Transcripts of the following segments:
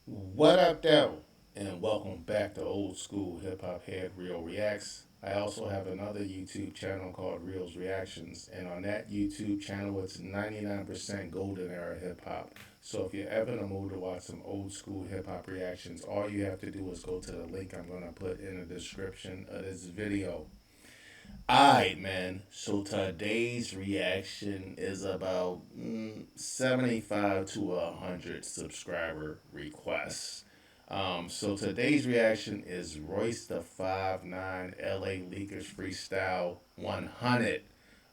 What up, though? And welcome back to Old School Hip Hop Head Real Reacts. I also have another YouTube channel called Reels Reactions, and on that YouTube channel, it's 99% golden era hip hop. So if you're ever in the mood to watch some old school hip hop reactions, all you have to do is go to the link I'm gonna put in the description of this video. Alright, man. So today's reaction is about 75 to 100 subscriber requests. So today's reaction is Royce the 5'9" LA Leakers Freestyle 100.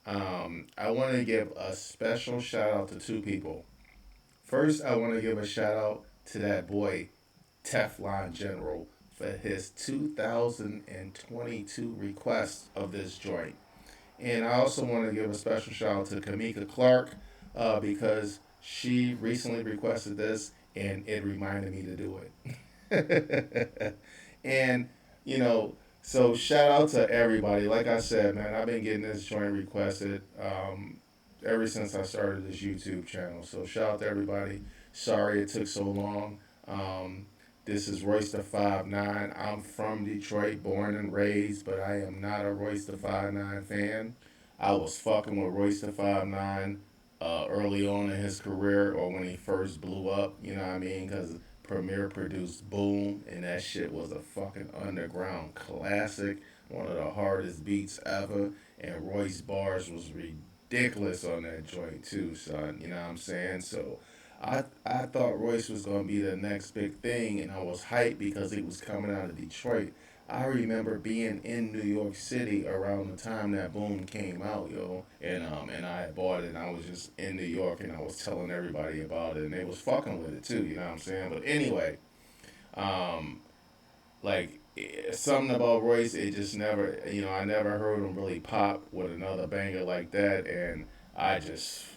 I want to give a special shout out to two people. First, I want to give a shout out to that boy Teflon General for his 2022 request of this joint. And I also want to give a special shout out to Kamika Clark because she recently requested this and it reminded me to do it. And, you know, so shout out to everybody. Like I said, man, I've been getting this joint requested ever since I started this YouTube channel. So shout out to everybody. Sorry it took so long. This is Royce the 5'9". I'm from Detroit, born and raised, but I am not a Royce the 5'9" fan. I was fucking with Royce the 5'9" early on in his career or when he first blew up, you know what I mean? Because Premier produced Boom, and that shit was a fucking underground classic, one of the hardest beats ever, and Royce bars was ridiculous on that joint too, son, you know what I'm saying? So I thought Royce was gonna be the next big thing, and I was hyped because he was coming out of Detroit. I remember being in New York City around the time that Boom came out, yo, and I had bought it, and I was just in New York, and I was telling everybody about it, and they was fucking with it too, you know what I'm saying? But anyway, um, like something about Royce, it just never, I never heard him really pop with another banger like that, and I just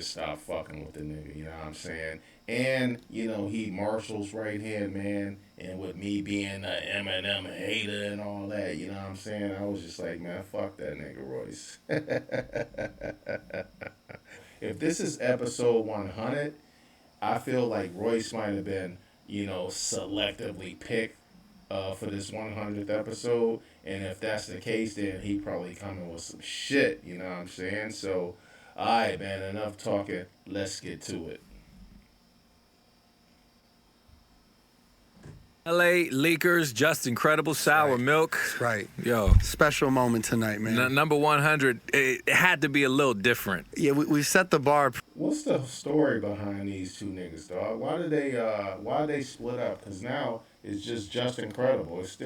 stopped fucking with the nigga, you know what I'm saying? And, he Marshall's right hand man, and with me being a Eminem hater and all that, you know what I'm saying? I was just like, man, fuck that nigga Royce. If this is episode 100, I feel like Royce might have been, selectively picked for this 100th episode. And if that's the case, then he probably coming with some shit, you know what I'm saying? So, alright, man, enough talking. Let's get to it. LA Leakers, just incredible sour right. milk. That's right. Yo. Special moment tonight, man. Number 100, it had to be a little different. Yeah, we set the bar. What's the story behind these two niggas, dog? Why they split up? Because now it's just incredible. Is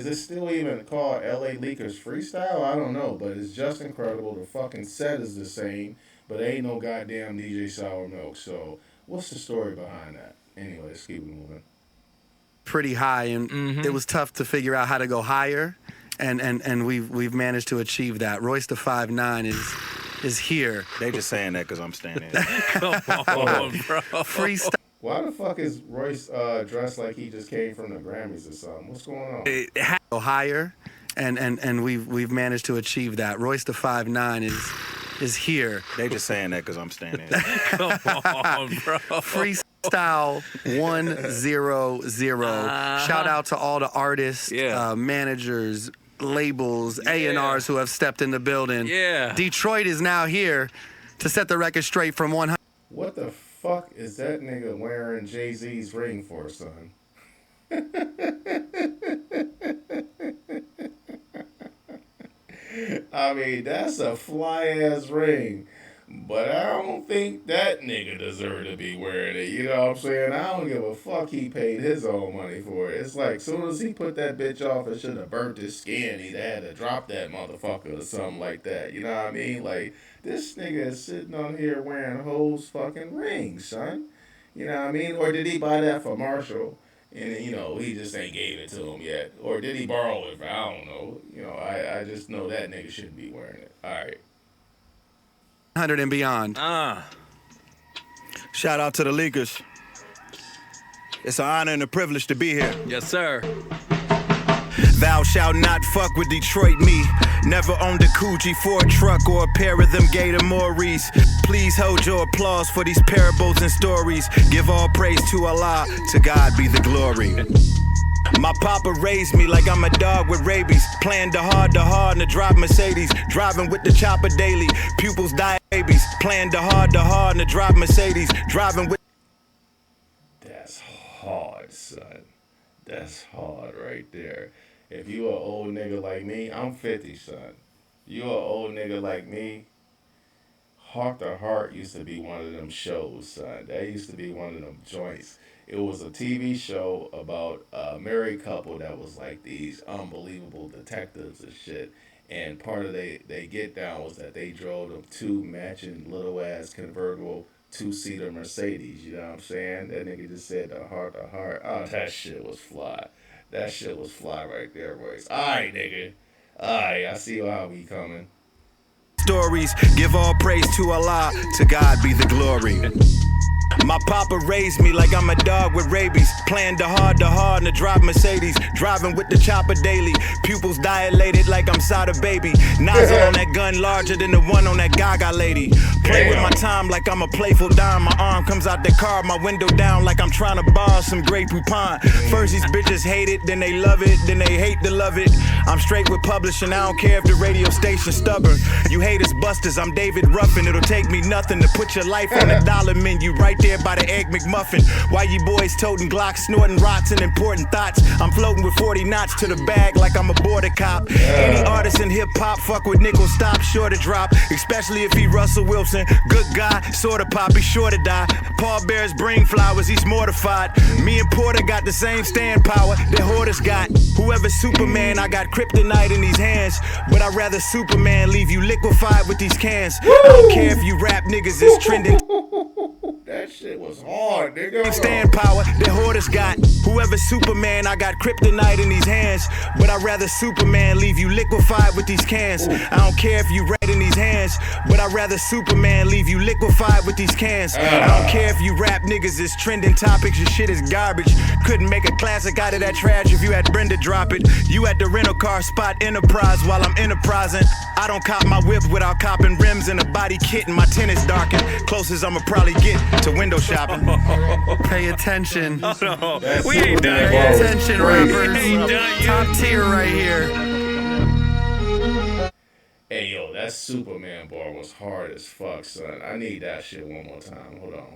it still even called LA Leakers Freestyle? I don't know, but it's just incredible. The fucking set is the same, but ain't no goddamn DJ Sour Milk. So what's the story behind that? Anyway, let's keep it moving. Pretty high, and it was tough to figure out how to go higher, and we've managed to achieve that. Royce the 5'9" is here. They just saying that because I'm standing. Come on, bro. Freestyle. Why the fuck is Royce dressed like he just came from the Grammys or something? What's going on? It had Go higher, and we've managed to achieve that. Royce the 5'9" is here. They just saying that because I'm standing. Come on, bro. Freestyle 100. Shout out to all the artists, managers, labels, A&Rs who have stepped in the building. Yeah. Detroit is now here to set the record straight from 100. What the fuck is that nigga wearing Jay-Z's ring for, son? I mean, that's a fly-ass ring. But I don't think that nigga deserved to be wearing it. You know what I'm saying? I don't give a fuck he paid his own money for it. It's like, soon as he put that bitch off, it should have burnt his skin. He'd had to drop that motherfucker or something like that. You know what I mean? Like, this nigga is sitting on here wearing Ho's fucking ring, son. You know what I mean? Or did he buy that for Marshall? And, he just ain't gave it to him yet. Or did he borrow it for, I don't know. I just know that nigga shouldn't be wearing it. All right. 100 and beyond. Shout out to the Leakers. It's an honor and a privilege to be here. Yes, sir. Thou shalt not fuck with Detroit me. Never owned a Coogee, Ford truck, or a pair of them Gator Morris. Please hold your applause for these parables and stories. Give all praise to Allah, to God be the glory. My papa raised me like I'm a dog with rabies. Playing the hard to drive Mercedes. Driving with the chopper daily. Pupils die babies. Playing the hard to drive Mercedes. Driving with. That's hard, son. That's hard right there. If you an old nigga like me, I'm 50, son. You an old nigga like me, Heart to Heart used to be one of them shows, son. That used to be one of them joints. It was a TV show about a married couple that was like these unbelievable detectives and shit. And part of they get down was that they drove them two matching little ass convertible 2-seater Mercedes. You know what I'm saying? That nigga just said the Heart to Heart. Oh, that shit was fly. That shit was fly right there, Royce. Alright, nigga. Alright, I see how we coming. Stories, give all praise to Allah, to God be the glory. My papa raised me like I'm a dog with rabies. Playing the hard to drive Mercedes. Driving with the chopper daily. Pupils dilated like I'm Sada baby. Nozzle on that gun larger than the one on that Gaga lady. Play with my time like I'm a playful dime. My arm comes out the car, my window down like I'm trying to borrow some Grey Poupon. First these bitches hate it, then they love it, then they hate to love it. I'm straight with publishing, I don't care if the radio station's stubborn. You haters busters, I'm David Ruffin. It'll take me nothing to put your life on the dollar menu right there by the Egg McMuffin. Why you boys toting Glocks, snorting rots and important thoughts? I'm floating with 40 knots to the bag like I'm a border cop. Any artist in hip-hop fuck with nickel stop, sure to drop. Especially if he Russell Wilson. Good guy, sorta pop, he's sure to die. Paul Bear's brain flowers, he's mortified. Me and Porter got the same stand power that Hoarders got. Whoever's Superman, I got kryptonite in these hands. But I'd rather Superman leave you liquefied with these cans. I don't care if you rap niggas is trending. That shit was hard, nigga. Stand power that Hoarders got. Whoever's Superman, I got kryptonite in these hands. But I'd rather Superman leave you liquefied with these cans. I don't care if you red in these hands. But I'd rather Superman leave you liquefied with these cans. I don't care if you rap niggas is trending topics. Your shit is garbage. Couldn't make a classic out of that trash if you had Brenda drop it. You at the rental car spot Enterprise while I'm enterprising. I don't cop my whip without copping rims and a body kit and my tennis darkened. Closest I'ma probably get to window shopping. Pay attention. No, we ain't done Pay yet. attention, rappers. Top tier right here. Hey, yo, that Superman bar was hard as fuck, son. I need that shit one more time. Hold on.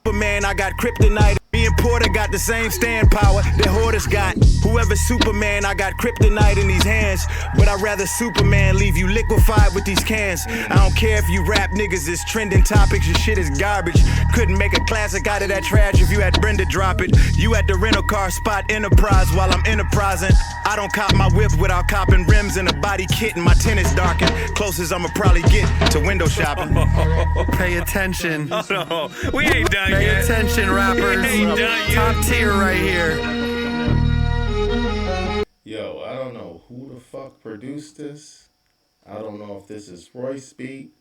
Superman, I got kryptonite. Me and Porter got the same stand power that Hoarders got. Whoever's Superman, I got kryptonite in these hands. But I'd rather Superman leave you liquefied with these cans. I don't care if you rap niggas is trending topics. Your shit is garbage. Couldn't make a classic out of that trash if you had Brenda drop it. You at the rental car spot Enterprise while I'm enterprising. I don't cop my whip without copping rims and a body kit and my tennis darkened. Closest I'ma probably get to window shopping. Pay attention. No, we ain't done Pay yet. attention, rappers. Top tier right here. Yo, I don't know who the fuck produced this. I don't know if this is Royce beat.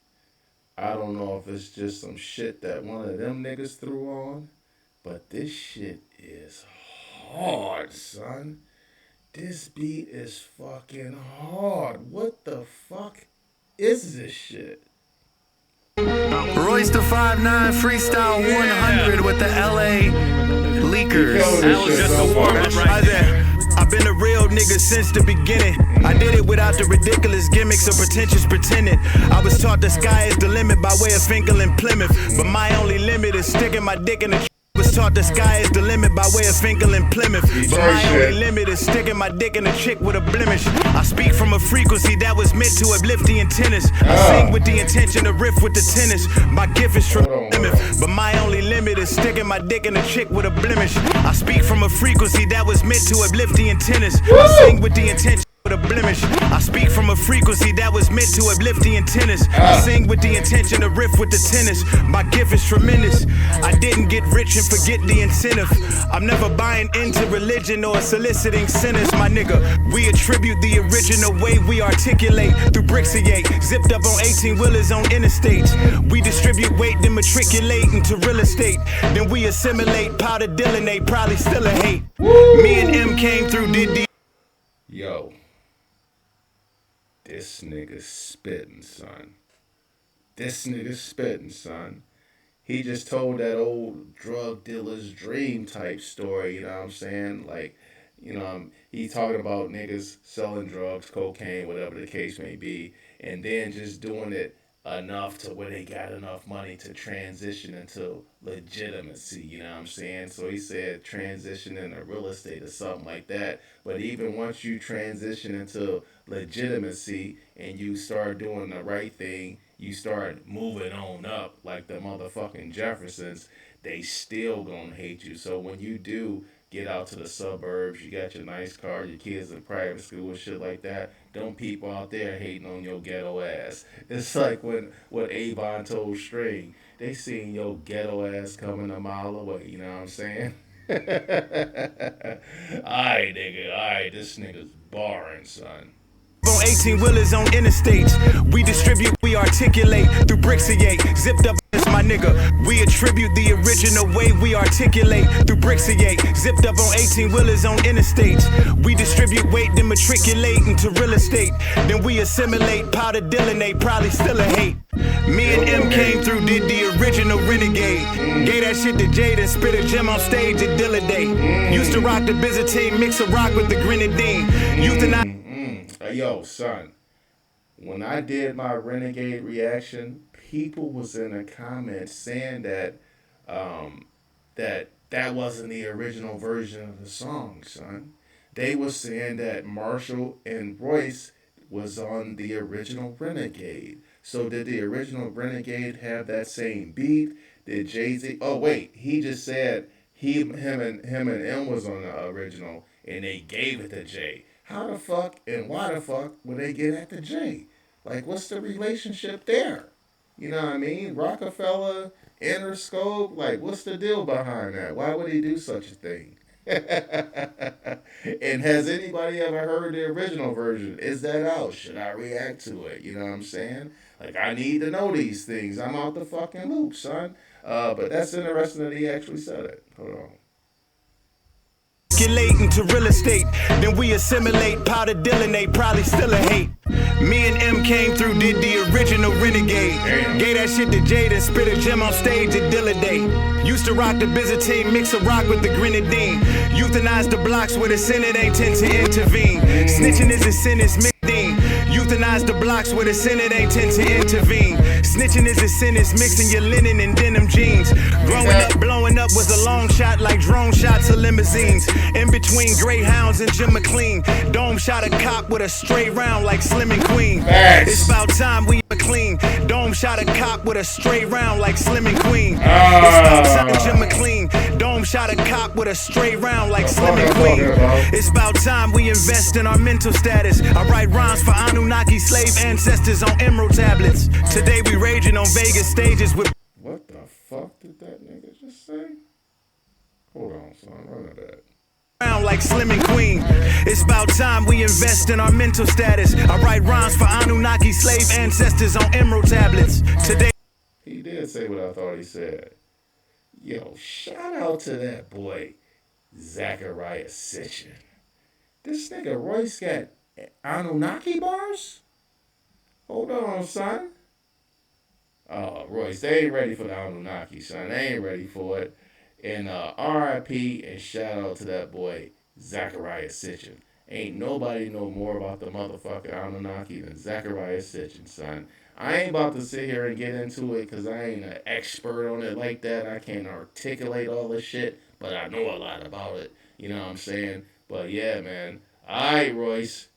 I don't know if it's just some shit that one of them niggas threw on. But this shit is hard, son. This beat is fucking hard. What the fuck is this shit? Royce the 5'9", Freestyle 100 with the LA Leakers. That was just a warm-up right there. I've been a real nigga since the beginning. I did it without the ridiculous gimmicks or pretentious pretending. I was taught the sky is the limit by way of Finkel and Plymouth. But my only limit is sticking my dick in the was taught the sky is the limit by way of Finkel and Plymouth. But my only limit is sticking my dick in a chick with a blemish. I speak from a frequency that was meant to uplift the antennas. I sing with the intention to riff with the tennis. My gift is from Plymouth. But my only limit is sticking my dick in a chick with a blemish. I speak from a frequency that was meant to uplift the antennas. I sing with the intention with a blemish. I speak from a frequency that was meant to uplift the antennas. I sing with the intention to riff with the tennis. My gift is tremendous. I didn't get rich and forget the incentive. I'm never buying into religion or soliciting sinners, my nigga. We attribute the original way we articulate through Brixiate, zipped up on 18-wheelers on interstates. We distribute weight, then matriculate into real estate. Then we assimilate, powder Dylanate, probably still a hate. Me and M came through, did the Yo. This nigga spitting, son. This nigga spitting, son. He just told that old drug dealer's dream type story, you know what I'm saying? Like, he talking about niggas selling drugs, cocaine, whatever the case may be, and then just doing it enough to where they got enough money to transition into legitimacy, you know what I'm saying? So he said transition into real estate or something like that. But even once you transition into legitimacy and you start doing the right thing, you start moving on up like the motherfucking Jeffersons, they still gonna hate you. So when you do get out to the suburbs, you got your nice car, your kids in private school and shit like that, don't people out there hating on your ghetto ass. It's like what Avon told String, they seen your ghetto ass coming a mile away, you know what I'm saying? Alright, nigga, alright, this nigga's barring, son. On 18 wheelers on interstates, we distribute, we articulate through Brixiate, zipped up my nigga. We attribute the original way we articulate through Brixiate, zipped up on 18 wheelers on interstates. We distribute weight, then matriculate into real estate. Then we assimilate, powder Dylanate, probably still a hate. Me and M came through, did the original Renegade. Gave that shit to Jade and spit a gem on stage at Dilla Day. Used to rock the Byzantine, mix a rock with the Grenadine. Euthanize. Yo, son, when I did my Renegade reaction, people was in the comments saying that that wasn't the original version of the song, son. They was saying that Marshall and Royce was on the original Renegade. So did the original Renegade have that same beat? Did Jay-Z? Oh wait, he just said him and M was on the original, and they gave it to Jay. How the fuck and why the fuck would they get at the J? Like, what's the relationship there? You know what I mean? Rockefeller, Interscope, like, what's the deal behind that? Why would he do such a thing? And has anybody ever heard the original version? Is that out? Should I react to it? You know what I'm saying? Like, I need to know these things. I'm out the fucking loop, son. But that's interesting that he actually said it. Hold on. Into real estate, then we assimilate, powder Dylanate, probably still a hate. Me and M came through, did the original Renegade. Gave that shit to Jade and spit a gem on stage at Dilla Day. Used to rock the Byzantine, mix a rock with the Grenadine. Euthanize the blocks where the Senate ain't tend to intervene. Snitching is a sin, it's mixing. Euthanize the blocks where the Senate ain't tend to intervene. Snitching is a sin, it's mixing your linen and denim jeans. Growing up, blowing up was a long shot like drone shots of limousines. In between Greyhounds and Jim McLean. Dome shot a cop with a stray round like Slim and Queen. It's about time we clean. Dome shot a cop with a stray round like Slim and Queen. It's about time Jim McLean. Dome shot a cop with a stray round like Slim and Queen. It's about time we invest in our mental status. I write rhymes for Anunnaki slave ancestors on emerald tablets. Today we raging on Vegas stages with. What the fuck did that nigga just say? Hold on, son, run it back. Like Slim and Queen. It's about time we invest in our mental status. I write rhymes for Anunnaki slave ancestors on emerald tablets. Today. He did say what I thought he said. Yo, shout out to that boy, Zachariah Sitchin. This nigga Royce got Anunnaki bars? Hold on, son. Oh, Royce, they ain't ready for the Anunnaki, son. They ain't ready for it. And RIP and shout out to that boy, Zachariah Sitchin. Ain't nobody know more about the motherfucking Anunnaki than Zachariah Sitchin, son. I ain't about to sit here and get into it because I ain't an expert on it like that. I can't articulate all this shit, but I know a lot about it. You know what I'm saying? But yeah, man. Aight, Royce.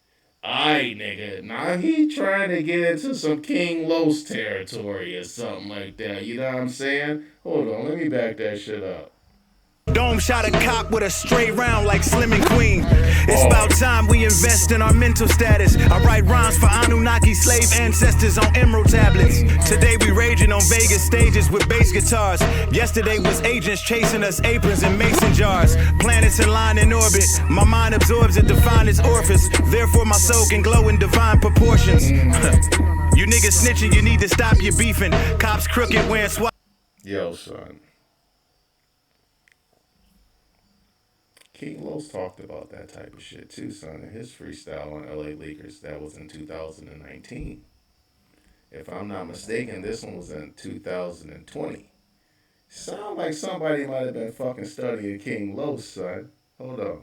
Aight, nigga. Now he trying to get into some King Los territory or something like that. You know what I'm saying? Hold on, let me back that shit up. Dome shot a cop with a stray round like Slim and Queen. It's about time we invest in our mental status. I write rhymes for Anunnaki slave ancestors on emerald tablets. Today we raging on Vegas stages with bass guitars. Yesterday was agents chasing us, aprons and mason jars. Planets in line in orbit. My mind absorbs it, defined as orifice. Therefore my soul can glow in divine proportions. You niggas snitching, you need to stop your beefing. Cops crooked wearing swat. Yo, son. King Los talked about that type of shit too, son, in his freestyle on LA Lakers. That was in 2019. If I'm not mistaken, this one was in 2020. Sound like somebody might have been fucking studying King Los, son. Hold on.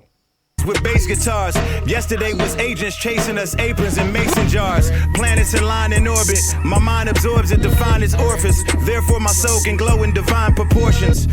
With bass guitars. Yesterday was agents chasing us, aprons and mason jars. Planets in line in orbit. My mind absorbs it, defined as orifice. Therefore my soul can glow in divine proportions.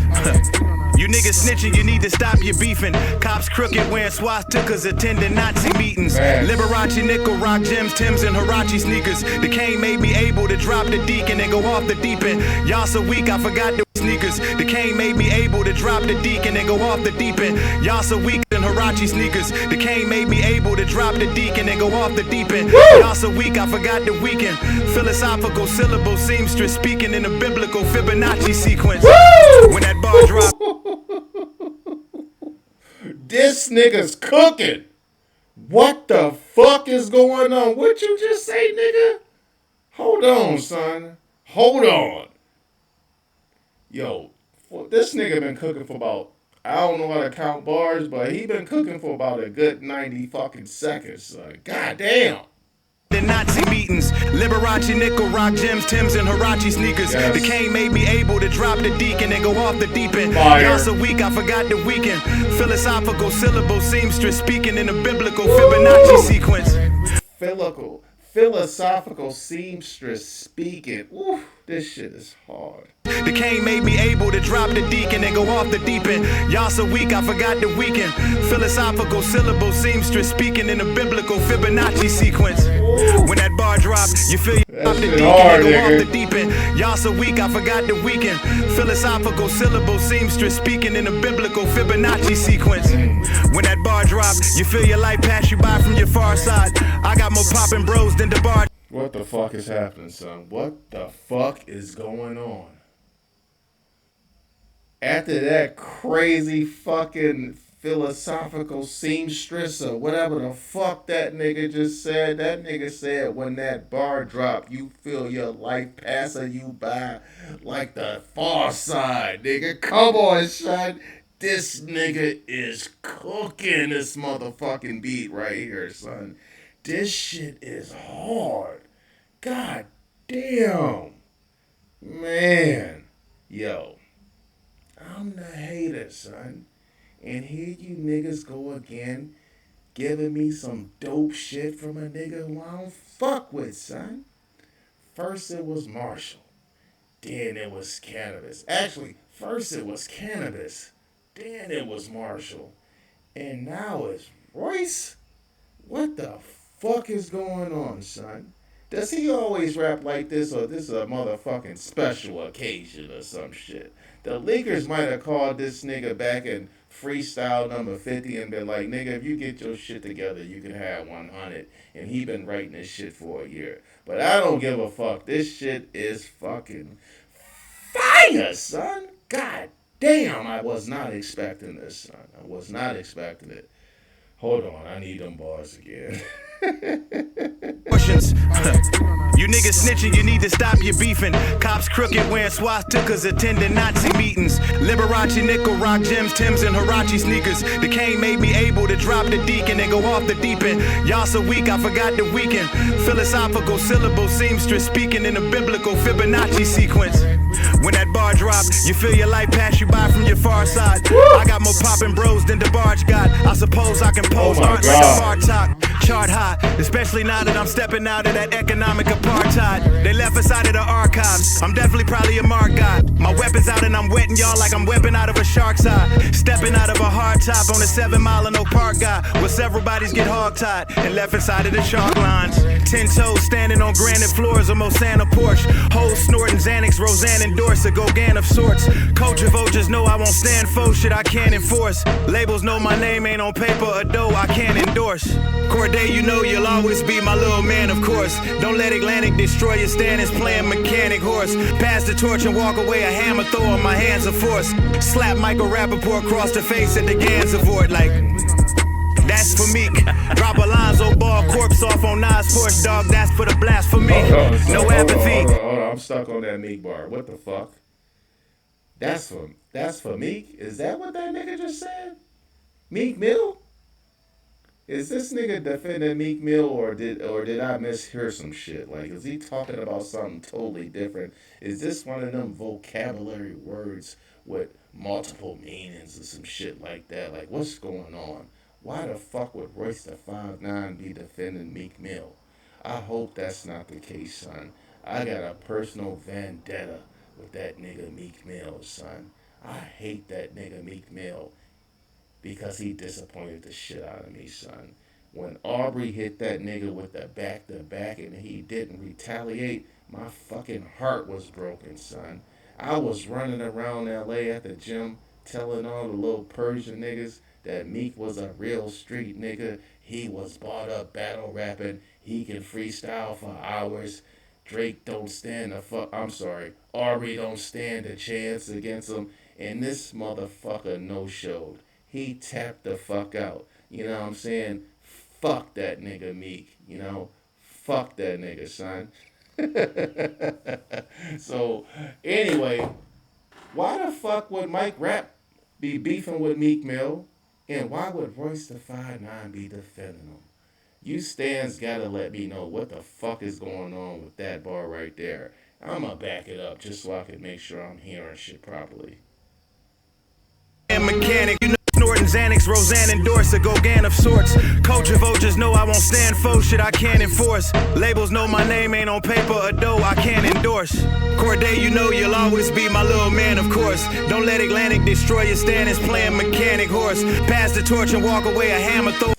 You niggas snitching, you need to stop your beefing. Cops crooked, wearing swastikas, attending Nazi meetings. Liberace nickel, rock gems, Timbs, and Hirachi sneakers. The cane made me able to drop the deacon and go off the deep end. Y'all so weak, I forgot the sneakers. The cane made me able to drop the deacon and go off the deep end. Y'all so weak than Hirachi sneakers. The cane made me able to drop the deacon and go off the deep end. Y'all so weak, I forgot the weekend. Philosophical syllable seamstress speaking in a biblical Fibonacci sequence. When that bar dropped. This nigga's cooking. What the fuck is going on? What you just say, nigga? Hold on, son. Hold on. Yo, this nigga been cooking for about, I don't know how to count bars, but he been cooking for about a good 90 fucking seconds, son. God damn. The Nazi meetings, Liberace nickel, rock gems, Timbs, and Hirachi sneakers. Yes. The cane made me able to drop the deacon and go off the deep end. Fire. Y'all so weak, I forgot the weekend. Philosophical syllable seamstress speaking in a biblical Fibonacci sequence. Philosophical seamstress speaking. Ooh, this shit is hard. The cane made me able to drop the deacon and go off the deep end. Y'all so weak, I forgot the weekend. Philosophical syllable seamstress speaking in a biblical Fibonacci sequence. When that bar dropped, you feel you drop the deacon and go off the deep end. Y'all so weak, I forgot the weekend. Philosophical syllable seamstress speaking in a biblical Fibonacci sequence. When that bar dropped, you feel your life pass you by from your far side. I got more poppin' bros than the bar. What the fuck is happening, son? What the fuck is going on? After that crazy fucking philosophical seamstress or whatever the fuck that nigga just said, that nigga said when that bar drop, you feel your life passing you by like the far side, nigga. Come on, son. This nigga is cooking this motherfucking beat right here, son. This shit is hard. God damn. Man. Yo. I'm the hater, son. And here you niggas go again, giving me some dope shit from a nigga who I don't fuck with, son. First it was Marshall. Then it was Cannabis. Actually, first it was Cannabis. Then it was Marshall. And now it's Royce? What the fuck is going on, son? Does he always rap like this, or this is a motherfucking special occasion or some shit? The leakers might have called this nigga back in freestyle number 50 and been like, nigga, if you get your shit together, you can have 100. And he been writing this shit for a year. But I don't give a fuck. This shit is fucking fire, son. God damn, I was not expecting this, son. I was not expecting it. Hold on, I need them bars again. You niggas snitching, you need to stop your beefing. Cops crooked, wearing swastikas, attending Nazi meetings. Liberace nickel, rock gems, Timbs, and Hirachi sneakers. The cane made me able to drop the deacon and go off the deep end. Y'all so weak, I forgot the weekend. Philosophical syllable seamstress speaking in a biblical Fibonacci sequence. When that bar dropped, you feel your life pass you by from your far side. I got more poppin' bros than the barge got. I suppose I can pose art like a bar top. Chart high, especially now that I'm stepping out of that economic apartheid. They left us out of the archives. I'm definitely probably a mark guy. My weapon's out and I'm wetting y'all like I'm weapon out of a shark's eye. Stepping out of a hard top on a 7 mile in no park guy, where several bodies get hog-tied and left inside of the chalk lines. 10 toes standing on granite floors of Mosana Porsche. Hoes snorting Xanax, Roseanne endorse a Gauguin of sorts. Culture vultures know I won't stand for shit I can't enforce. Labels know my name ain't on paper or dough I can't endorse. Corday, you know you'll always be my little man, of course. Don't let Atlantic destroy your standings playing mechanic horse. Pass the torch and walk away, a hammer throw in my hands of force. Slap Michael Rappaport across the face at the Gansevoort like... That's for Meek. Drop Alonzo Ball corpse off on Nas Porsche, dog. That's for the blasphemy. No apathy. Hold on. I'm stuck on that Meek bar. What the fuck? That's for Meek? Is that what that nigga just said? Meek Mill? Is this nigga defending Meek Mill, or did I mishear some shit? Like, is he talking about something totally different? Is this one of them vocabulary words with multiple meanings or some shit like that? Like, what's going on? Why the fuck would Royce the 5'9" be defending Meek Mill? I hope that's not the case, son. I got a personal vendetta with that nigga Meek Mill, son. I hate that nigga Meek Mill because he disappointed the shit out of me, son. When Aubrey hit that nigga with the back-to-back and he didn't retaliate, my fucking heart was broken, son. I was running around LA at the gym telling all the little Persian niggas that Meek was a real street nigga. He was bought up battle rapping. He can freestyle for hours. Drake don't stand a fuck. I'm sorry. Aubrey don't stand a chance against him. And this motherfucker no-showed. He tapped the fuck out. You know what I'm saying? Fuck that nigga Meek. You know? Fuck that nigga, son. So, anyway, why the fuck would Mike Rap be beefing with Meek Mill? And why would Royce the 5'9" be defending him? You stands gotta let me know what the fuck is going on with that bar right there. I'ma back it up just so I can make sure I'm hearing shit properly. Mechanic, you know, snorting Xanax, Roseanne endorse a Gauguin of sorts. Culture vultures know I won't stand for shit I can't enforce. Labels know my name ain't on paper or dough I can't endorse. Corday, you know you'll always be my little man, of course. Don't let Atlantic destroy your standards playing mechanic horse. Pass the torch and walk away, a hammer throw.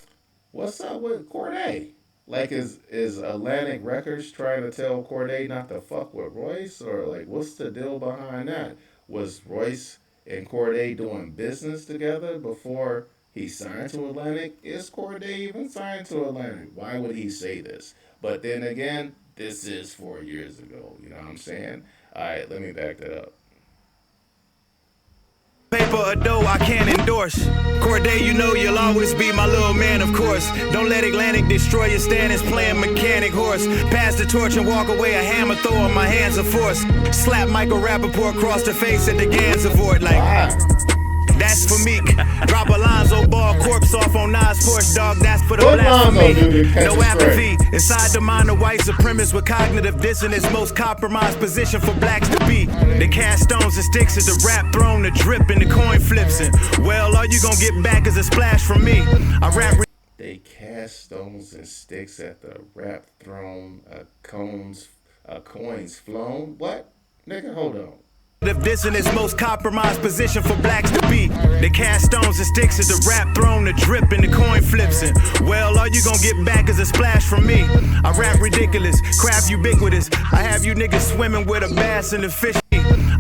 What's up with Corday? Like, is Atlantic Records trying to tell Corday not to fuck with Royce? Or, like, what's the deal behind that? Was Royce and Corday doing business together before he signed to Atlantic? Is Corday even signed to Atlantic? Why would he say this? But then again, this is 4 years ago. You know what I'm saying? All right, let me back that up. Paper or dough I can't endorse. Corday, you know you'll always be my little man, of course. Don't let Atlantic destroy your standards playing mechanic horse. Pass the torch and walk away, a hammer throw in my hands of force. Slap Michael Rappaport across the face at the Gansevoort like that's for Meek. Drop a Lonzo Ball corpse off on Nas Porsche, dog. That's for the blasphemy. No apathy inside the mind of white supremacists with cognitive dissonance. Most compromised position for blacks to be. They cast stones and sticks at the rap throne, the drip and the coin flips. And well, all you gonna get back is a splash from me. I rap. They cast stones and sticks at the rap throne, coins flown. What? Nigga, hold on. Dissonance, most compromised position for blacks to be. They cast stones and sticks at the rap throne, the drip and the coin flips. And well, all you gonna get back is a splash from me. I rap ridiculous, craft ubiquitous. I have you niggas swimming with a bass in the fish.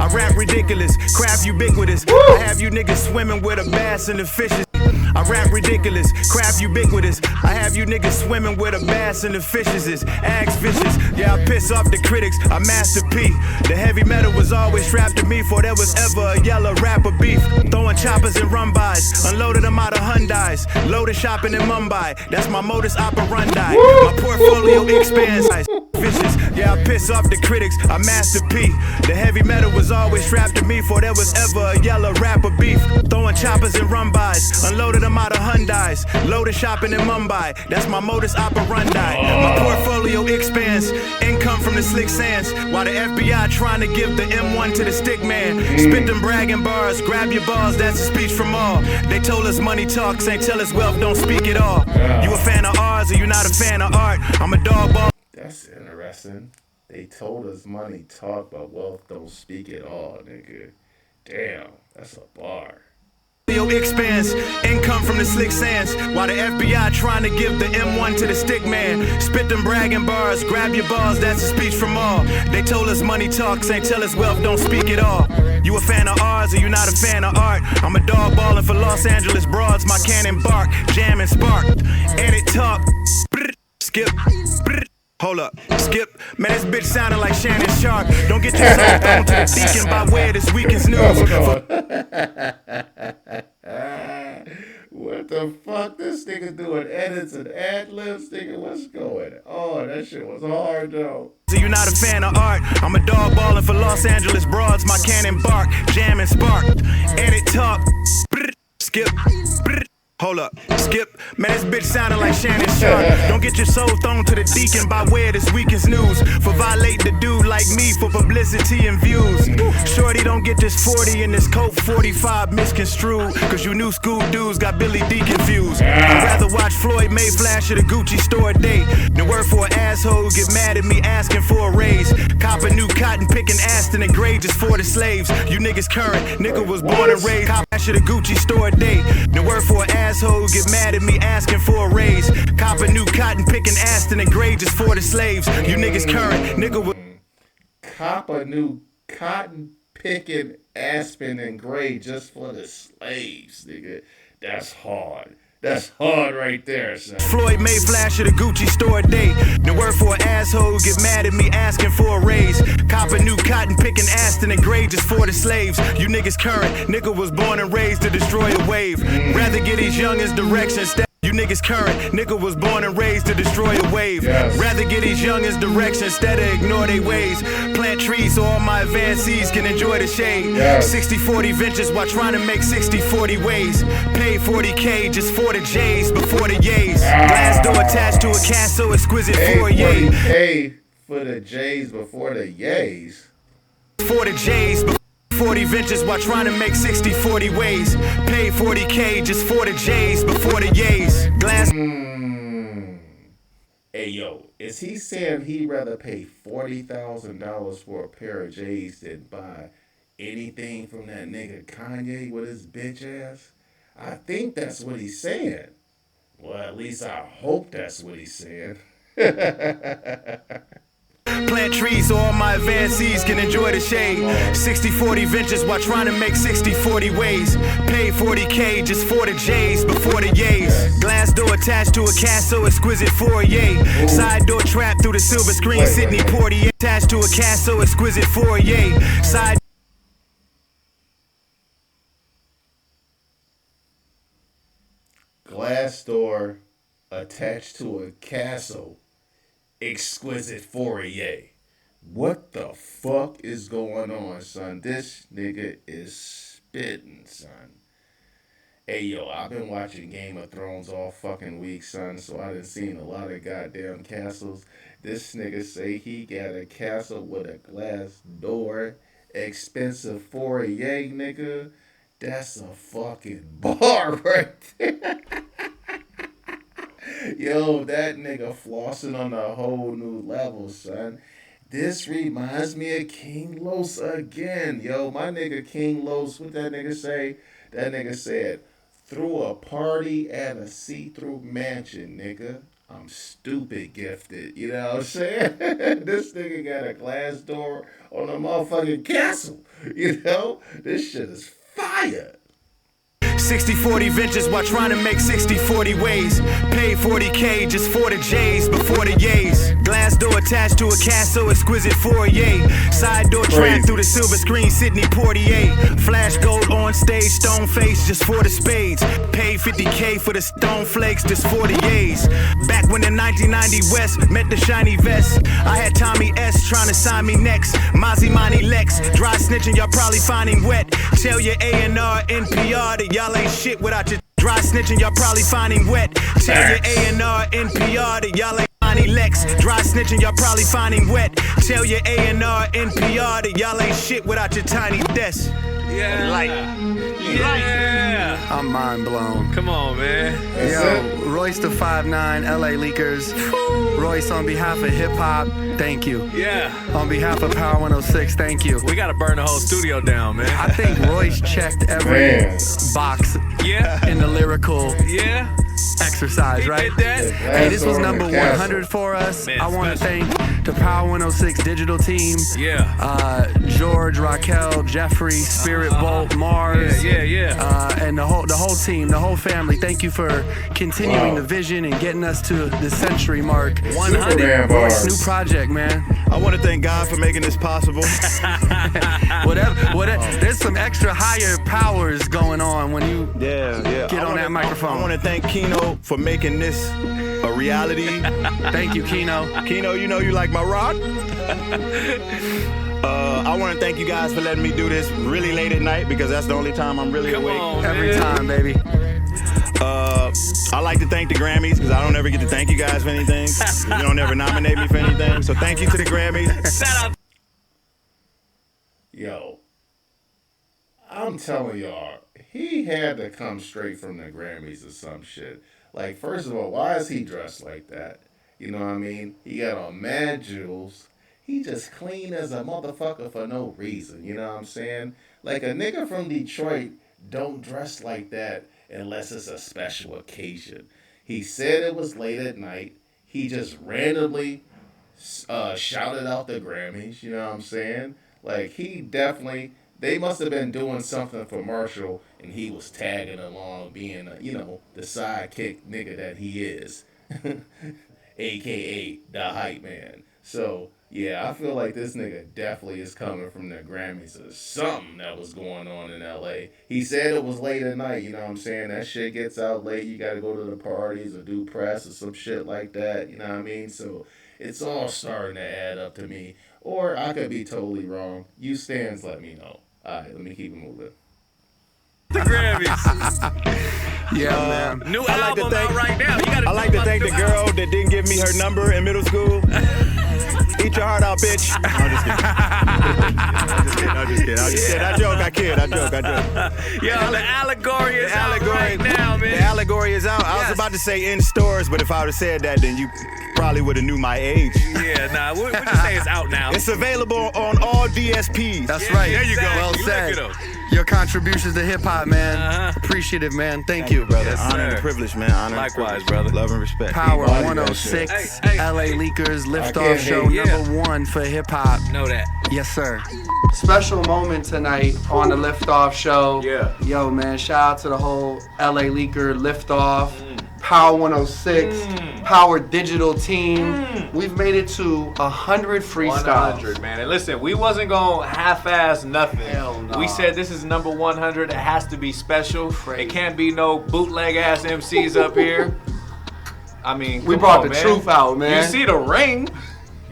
I rap ridiculous, craft ubiquitous. I have you niggas swimming with a bass in the fishes. I rap ridiculous, craft ubiquitous. I have you niggas swimming with a bass in the fishes. Is axe fishes. Yeah, I piss off the critics. I Master P. The heavy metal was always strapped to me, for there was ever a yellow rapper beef. Throwing choppers and run-bys, unloaded them out of Hyundais. Loaded shopping in Mumbai. That's my modus operandi. My portfolio expands. Fishes. Yeah, I piss off the critics. I Master P. The heavy metal was always strapped to me, for there was ever a yellow rapper beef. Throwing choppers and run-bys, unloaded them out of Hyundais. Loaded shopping in Mumbai. That's my modus operandi. My portfolio expands. Income from the slick sands. While the FBI trying to give the M1 to the stick man. Spit them bragging bars. Grab your balls. That's a speech from all. They told us money talks. Ain't tell us wealth don't speak at all. You a fan of ours or you not a fan of art? I'm a dog ball. That's interesting. They told us money talk, but wealth don't speak at all, nigga. Damn, that's a bar. Expands, income from the slick sands. While the FBI trying to give the M1 to the stick man. Spit them bragging bars, grab your balls, that's a speech from all. They told us money talks, ain't tell us wealth don't speak at all. You a fan of ours or you not a fan of art? I'm a dog ballin' for Los Angeles broads, my cannon bark, jam and spark. And it talk, skip, hold up, skip. Man, this bitch sounding like Shannon Sharp. Don't get your soul thrown to the deacon by way of this weekend's news. What the fuck? This nigga doing edits and ad-libs? Nigga, what's going on? That shit was hard, though. So you not a fan of art? I'm a dog ballin' for Los Angeles broads, my cannon bark, jam and spark. And it talk, skip, Hold up, skip. Man, this bitch sounding like Shannon Sharp. Don't get your soul thrown to the deacon by way of this weekend's news. For violating the dude like me for publicity and views. Shorty don't get this 40 and this Colt 45 misconstrued. Cause you new school dudes got Billy D confused. I'd rather watch Floyd May flash at a Gucci store date than work for an asshole who get mad at me asking for a raise. Cop a new cotton picking Aston and Gray just for the slaves. You niggas current, nigga was born and raised. Cop flash at a Gucci store date than work for an asshole who get mad at me asking for a raise. Cop a new cotton picking Aston and Gray just for the slaves. You niggas current, nigga was Cop a new cotton picking Aspen and Gray just for the slaves, nigga. That's hard. That's hard right there, son. Floyd May flash at a Gucci store date. The word for an asshole who get mad at me asking for a raise. Cop a new cotton picking Aston and Gray just for the slaves. You niggas current, nigga was born and raised to destroy a wave. Rather get these youngins direction. You niggas current, nigga was born and raised to destroy a wave. Yes. Rather get these youngins direction instead of ignore they ways. Plant trees so all my advancees can enjoy the shade. Yes. 60-40 ventures while trying to make 60-40 ways. Pay 40K just for the J's before the Yays. Glass door attached to a castle exquisite for a yay. 40K for the J's before the Yays. For the J's before 40 ventures while trying to make 60-40 ways. Pay 40K just for the J's before the Yays. Glass. Hey, yo, is he saying he'd rather pay $40,000 for a pair of J's than buy anything from that nigga Kanye with his bitch ass? I think that's what he's saying. Well, at least I hope that's what he's saying. Plant trees so all my advancees can enjoy the shade. 60-40 ventures while trying to make 60-40 ways. Pay 40K just for the J's before the Yays. Glass door attached to a castle exquisite for a yay. Side door trap through the silver screen. Sydney Portier attached to a castle exquisite for a yay. Side Glass door attached to a castle. Exquisite foyer. What the fuck is going on, son? This nigga is spitting, son. Hey, yo, I've been watching Game of Thrones all fucking week, son, so I done seen a lot of goddamn castles. This nigga say he got a castle with a glass door. Expensive foyer, nigga. That's a fucking bar right there. Yo, that nigga flossing on a whole new level, son. This reminds me of King Los again. Yo, my nigga King Los, what that nigga say? That nigga said, threw a party at a see-through mansion, nigga. I'm stupid gifted. You know what I'm saying? This nigga got a glass door on a motherfucking castle. You know? This shit is fire. 60-40 ventures while trying to make 60-40 ways. Pay 40K just for the J's before the Yays. Glass door attached to a castle exquisite for a yay. Side door trap through the silver screen. Sydney Portier. Flash gold on stage. Stone face just for the spades. Pay 50K for the stone flakes just for the Yays. Back when the 1990 West met the shiny vest, I had Tommy S trying to sign me next. Mozzie Money Lex. Dry snitching, y'all probably find him wet. Tell your A&R, NPR that y'all ain't shit without your dry snitching, y'all probably find him wet. Tell your A&R, NPR that y'all ain't Money Lex. Dry snitching, y'all probably find him wet. Tell your A&R, NPR that y'all ain't shit without your tiny desk. Yeah. Yeah. I'm mind blown. Come on, man. Yo, Royce the 5'9", LA Leakers. Royce, on behalf of hip hop, thank you. Yeah. On behalf of Power 106, thank you. We gotta burn the whole studio down, man. I think Royce checked every box Yeah. in the lyrical Yeah. exercise, He right? did that. Hey, this was number 100 for us. Man, I want to special. thank the Power 106 digital team. Yeah. George, Raquel, Jeffrey, Spirit Bolt, Mars. Yeah. And the whole team, the whole family. Thank you for continuing the vision and getting us to the century mark. 100. Royce, new project, man. I want to thank God for making this possible. Whatever. There's some extra higher powers going on when you Yeah. get on that microphone. I want to thank Kino for making this a reality. Thank you, Kino. Kino, you know you like my rock. I want to thank you guys for letting me do this really late at night because that's the only time I'm really Come awake. on, Every man. time, baby. I like to thank the Grammys because I don't ever get to thank you guys for anything. You don't ever nominate me for anything. So thank you to the Grammys. Shout out. Yo, I'm telling y'all, he had to come straight from the Grammys or some shit. Like, first of all, why is he dressed like that? You know what I mean? He got on mad jewels. He just clean as a motherfucker for no reason. You know what I'm saying? Like, a nigga from Detroit don't dress like that unless it's a special occasion. He said it was late at night. He just randomly shouted out the Grammys. You know what I'm saying? Like, he definitely, they must have been doing something for Marshall, and he was tagging along, being, the sidekick nigga that he is, a.k.a. the hype man. So, yeah, I feel like this nigga definitely is coming from the Grammys or something that was going on in L.A. He said it was late at night, you know what I'm saying? That shit gets out late. You got to go to the parties or do press or some shit like that, you know what I mean? So, it's all starting to add up to me. Or I could be totally wrong. You stands, let me know. All right, let me keep it moving. The Grammys. Yeah, man. New album out right now. I like to thank the girl that didn't give me her number in middle school. Eat your heart out, bitch. I'm just kidding. I joke. Yo, the allegory is out right now, man. The allegory is out. I was about to say in stores, but if I would have said that, then you probably would have knew my age. Yeah, nah, we'll just say it's out now. It's available on all DSPs. That's right. There you go. Well You said. look it up. Your contributions to hip hop, man. Appreciative, man. Thank you, brother. Yes, Honor sir. and privilege, man. Honor. Likewise, and privilege. brother. Love and respect. Power Hey, 106, hey. LA Leakers, can't Liftoff Show hate. Yeah. #1 for hip hop. Know that. Yes, sir. Special moment tonight on the Liftoff Show. Yeah. Yo, man, shout out to the whole LA Leaker, Liftoff, Power 106, Power Digital team. We've made it to 100 freestyles. 100, man. And listen, we wasn't gonna half-ass nothing. Hell no. We said this is number 100. It has to be special. Crazy. It can't be no bootleg ass MCs up here. I mean, We come brought on, the man. truth out, man. You see the ring?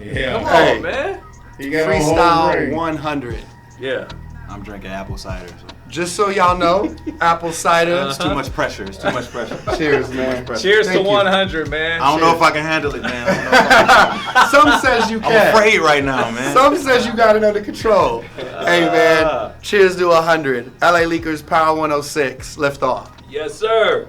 Yeah. Come Hey. on, man. He got a whole Freestyle ring. 100. Yeah. I'm drinking apple cider. So. Just so y'all know, apple cider. It's too much pressure. It's too much pressure. Cheers, man. Cheers Thank to you. 100, man. I don't know if I can handle it, man. I don't know if Some says you I'm can. afraid right now, man. Some says you got it under control. Hey, man. Cheers to 100. LA Leakers, Power 106. Lift off. Yes, sir.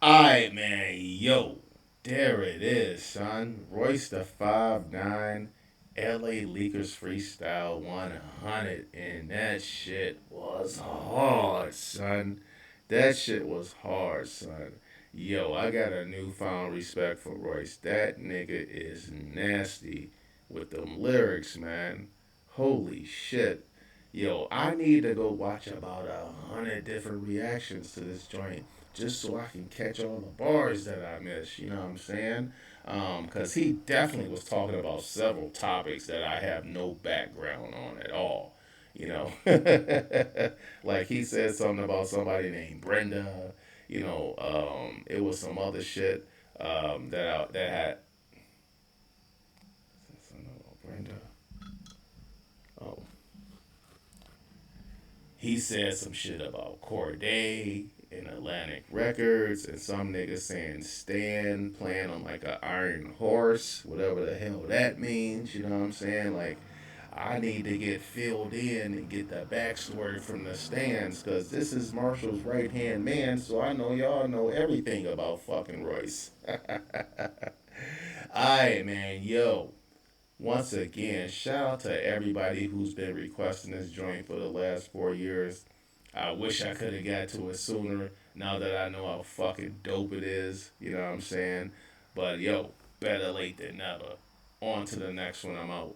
Alright, man. Yo. There it is, son. Royce the 5'9", LA Leakers Freestyle 100. And that shit was hard, son. That shit was hard, son. Yo, I got a newfound respect for Royce. That nigga is nasty with them lyrics, man. Holy shit. Yo, I need to go watch about 100 different reactions to this joint just so I can catch all the bars that I missed, you know what I'm saying? Because he definitely was talking about several topics that I have no background on at all, you know? Like he said something about somebody named Brenda, you know, it was some other shit that had... Something about Brenda. Oh. He said some shit about Corday and Atlantic Records, and some niggas saying Stan playing on like an iron horse, whatever the hell that means, you know what I'm saying? Like, I need to get filled in and get the backstory from the Stans, because this is Marshall's right-hand man, so I know y'all know everything about fucking Royce. Alright, man, yo. Once again, shout out to everybody who's been requesting this joint for the last 4 years. I wish I could have got to it sooner now that I know how fucking dope it is. You know what I'm saying? But yo, better late than never. On to the next one. I'm out.